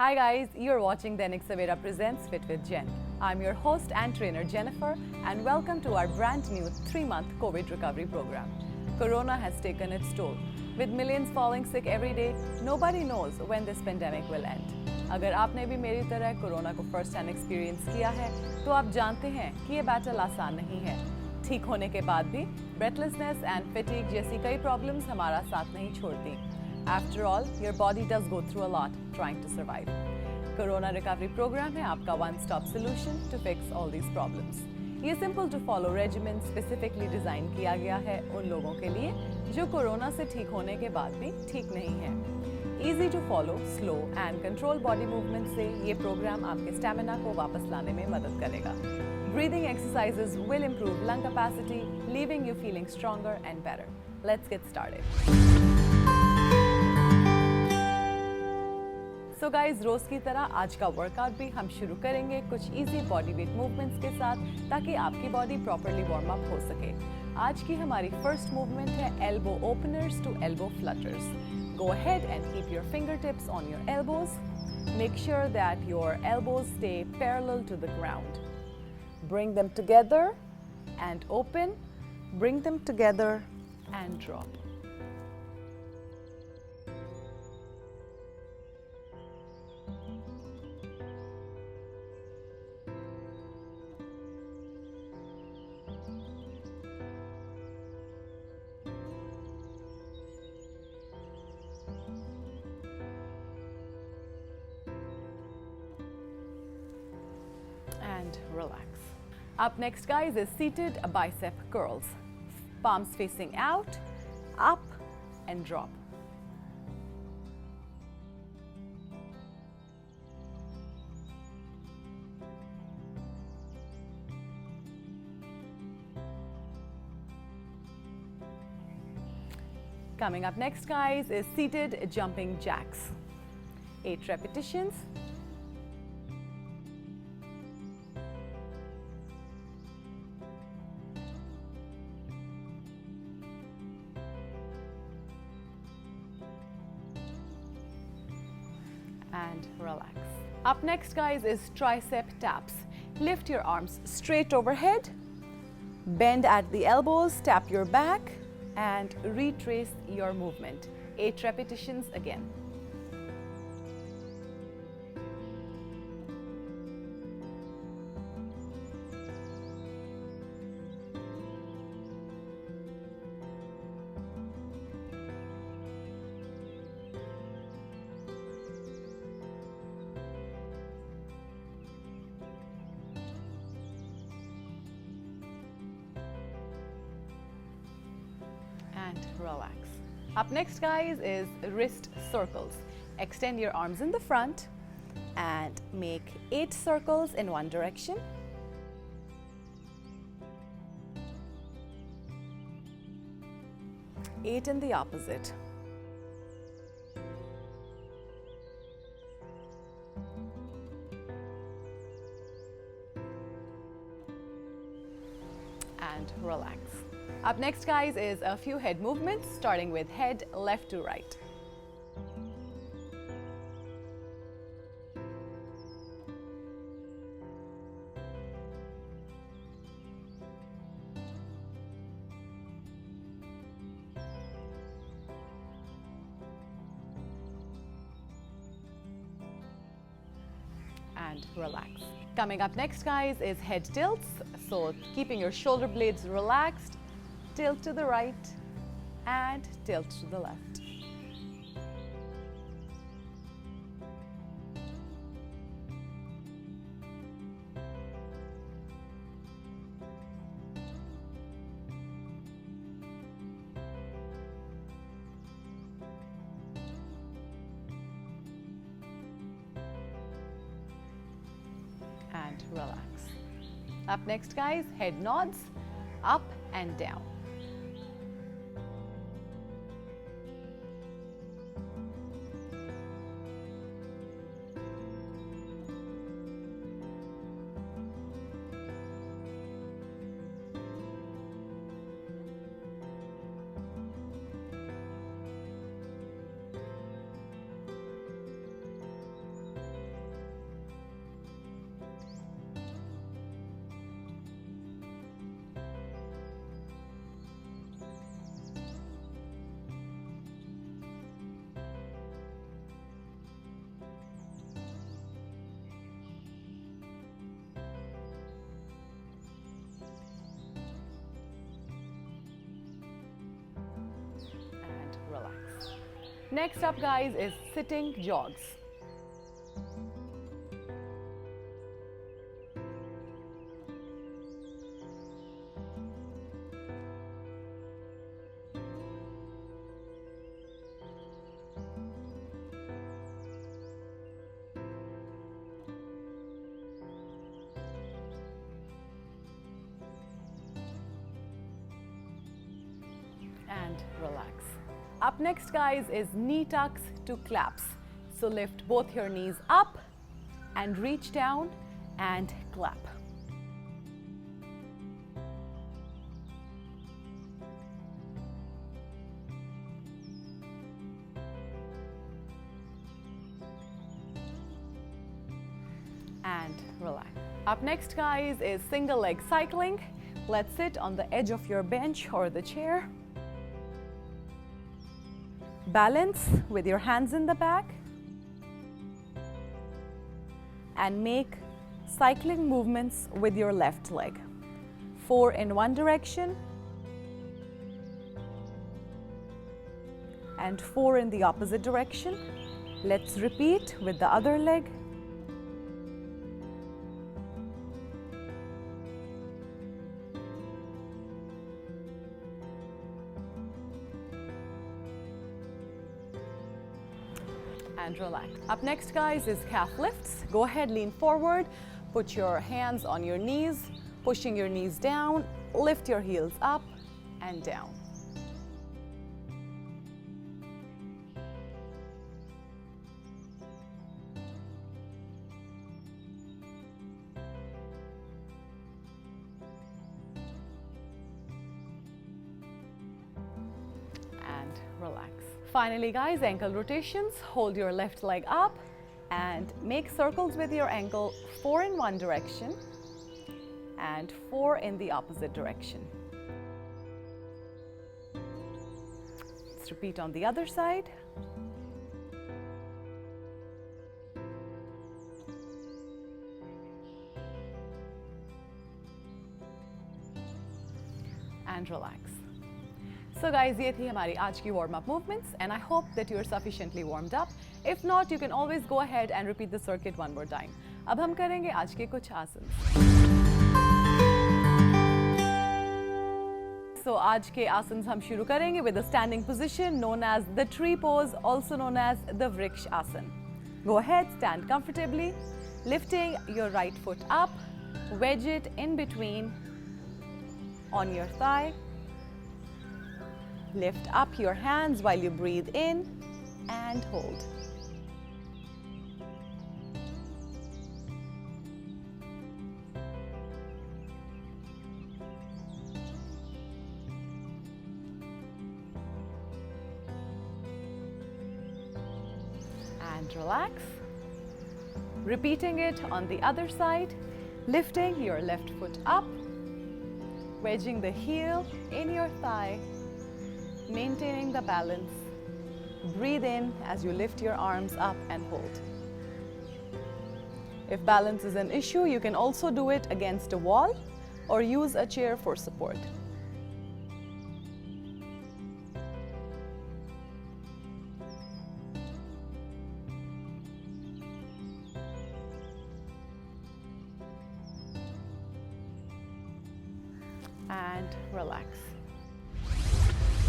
Hi guys, you're watching Dainik Savera Presents Fit with Jen. I'm your host and trainer Jennifer and welcome to our brand new 3-month COVID recovery program. Corona has taken its toll. With millions falling sick every day, nobody knows when this pandemic will end. अगर आपने भी मेरी तरह corona को first hand experience किया है तो आप जानते हैं कि ये बैटल आसान नहीं है। ठीक होने के बाद भी ब्रेथलेसनेस एंड फैटिग जैसी कई प्रॉब्लम्स हमारा साथ नहीं छोड़ती। After all, your body does go through a lot trying to survive. Corona Recovery Program है आपका one-stop solution to fix all these problems. ये simple to follow regimen specifically design किया गया है उन लोगों के लिए जो कोरोना से ठीक होने के बाद भी ठीक नहीं है। Easy to follow, slow and control body movement से ये प्रोग्राम आपके स्टैमिना को वापस लाने में मदद करेगा। Breathing exercises will improve lung capacity, leaving you feeling stronger and better. Let's get started. So guys रोज की तरह आज का वर्कआउट भी हम शुरू करेंगे कुछ इजी बॉडी वेट मूवमेंट्स के साथ ताकि आपकी बॉडी प्रॉपर्ली वार्म अप हो सके। आज की हमारी फर्स्ट मूवमेंट है elbow openers to elbow flutters. Go ahead and keep your finger tips on your elbows. Make sure that your elbows stay parallel to the ground. Bring them together and open, bring them together and drop. And relax. Up next, guys, is seated bicep curls. Palms facing out, up and drop. Coming up next, guys, is seated jumping jacks. 8 repetitions. And relax. Up next, guys, is tricep taps. Lift your arms straight overhead, bend at the elbows, tap your back, and retrace your movement. 8 repetitions again. And relax. Up next, guys, is wrist circles. Extend your arms in the front and make 8 circles in one direction. Eight in the opposite. And relax. Up next, guys, is a few head movements, starting with head left to right. And relax. Coming up next, guys, is head tilts. So keeping your shoulder blades relaxed, tilt to the right and tilt to the left. And relax. Up next, guys, head nods, up and down. Next up, guys, is sitting jogs. And relax. Up next, guys, is knee tucks to claps. So lift both your knees up and reach down and clap. And relax. Up next, guys, is single leg cycling. Let's sit on the edge of your bench or the chair. Balance with your hands in the back and make cycling movements with your left leg. 4 in one direction and 4 in the opposite direction. Let's repeat with the other leg. And relax. Up next, guys, is calf lifts. Go ahead, lean forward, put your hands on your knees, pushing your knees down, lift your heels up and down. And relax. Finally, guys, ankle rotations. Hold your left leg up and make circles with your ankle, 4 in one direction and 4 in the opposite direction. Let's repeat on the other side. And relax. So guys, ये थी हमारी आज की warm up movements and I hope that you are sufficiently warmed up. If not, you can always go ahead and repeat the circuit one more time. अब हम करेंगे आज के कुछ आसन. So आज के आसन हम शुरू करेंगे with a standing position known as the tree pose, also known as the Vriksha Asan. Go ahead, stand comfortably, lifting your right foot up, wedge it in between on your thigh. Lift up your hands while you breathe in and hold. And relax. Repeating it on the other side, lifting your left foot up, wedging the heel in your thigh, maintaining the balance. Breathe in as you lift your arms up and hold. If balance is an issue, you can also do it against a wall or use a chair for support. And relax.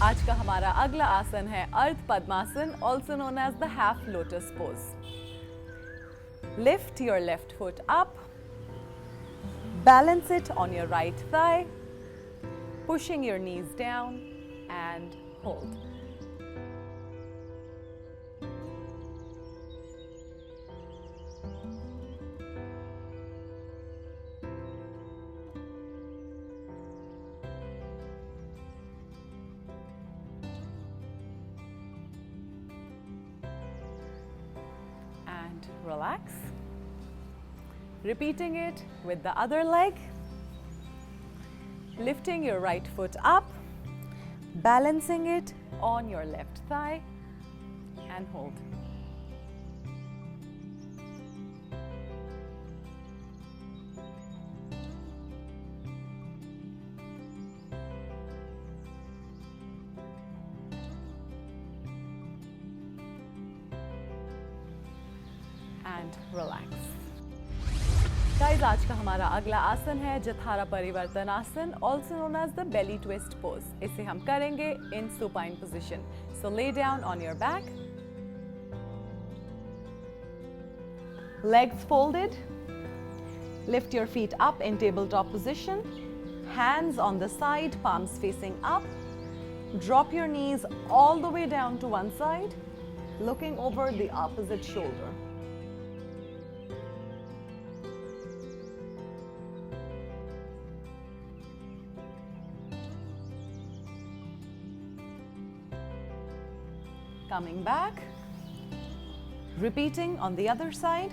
आज का हमारा अगला आसन है अर्ध पद्मासन, also known as the half lotus pose. Lift your left foot up, balance it on your right thigh, pushing your knees down and hold. Relax. Repeating it with the other leg. Lifting your right foot up, balancing it on your left thigh and hold. relax. Guys, आज का हमारा अगला आसन है जठारा परिवर्तन आसन, also known as the belly twist pose. इसे हम करेंगे in supine position. So lay down on your back. Legs folded. Lift your feet up in tabletop position. Hands on the side, palms facing up. Drop your knees all the way down to one side, looking over the opposite shoulder. Coming back, repeating on the other side.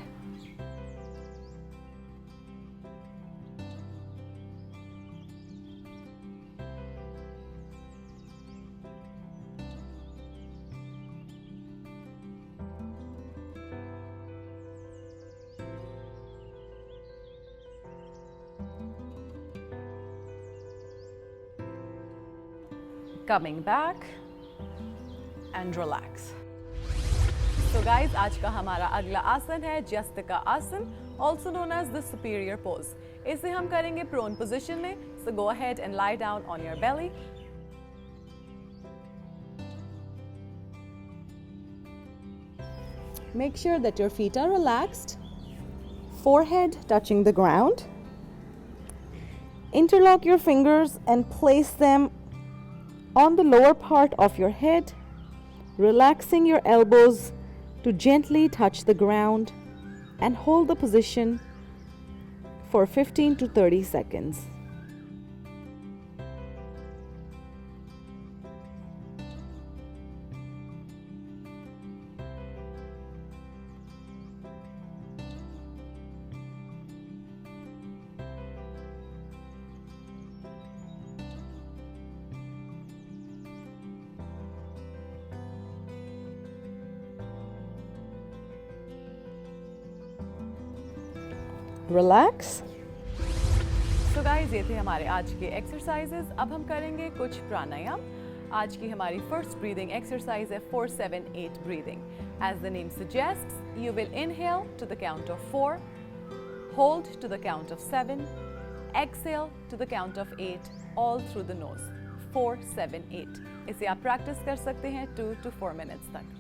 Coming back and relax. So guys, आज का हमारा अगला आसन है जस्तिका आसन, also known as the superior pose. इसे हम करेंगे prone position में. So go ahead and lie down on your belly. Make sure that your feet are relaxed, forehead touching the ground. Interlock your fingers and place them on the lower part of your head, relaxing your elbows to gently touch the ground, and hold the position for 15 to 30 seconds. Relax. So guys, ये थे हमारे आज के exercises. अब हम करेंगे कुछ प्राणायाम. आज की हमारी फर्स्ट ब्रीदिंग एक्सरसाइज है 4-7-8 breathing. As the name suggests, you will inhale to the count of 4, hold to the count of 7, exhale to the count of 8, all through the nose. 4-7-8. इसे आप प्रैक्टिस कर सकते हैं 2 to 4 minutes तक.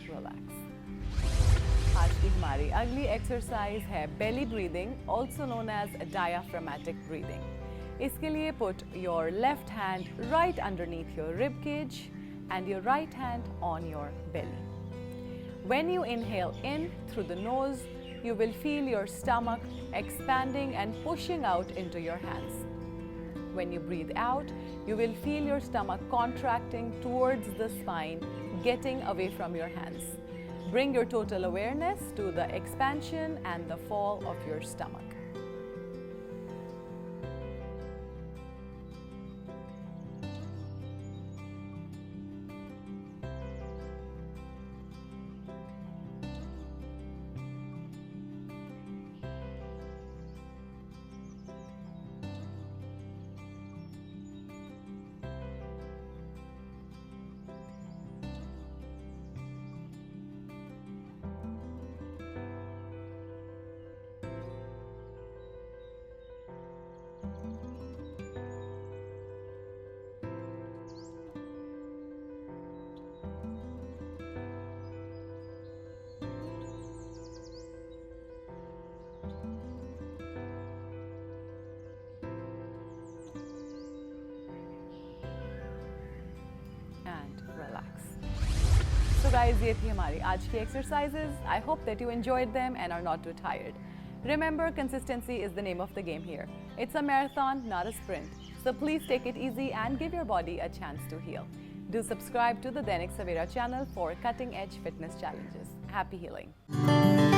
Relax. आज की हमारी अगली एक्सरसाइज है belly breathing, also known as diaphragmatic breathing. इसके लिए put your left hand right underneath your rib cage and your right hand on your belly. When you inhale in through the nose, you will feel your stomach expanding and pushing out into your hands. When you breathe out, you will feel your stomach contracting towards the spine, getting away from your hands. Bring your total awareness to the expansion and the fall of your stomach. guys, ये थी हमारी आज की exercises. I hope that you enjoyed them and are not too tired. Remember, consistency is the name of the game here. It's a marathon, not a sprint. So please take it easy and give your body a chance to heal. Do subscribe to the Dainik Savera channel for cutting-edge fitness challenges. Happy healing.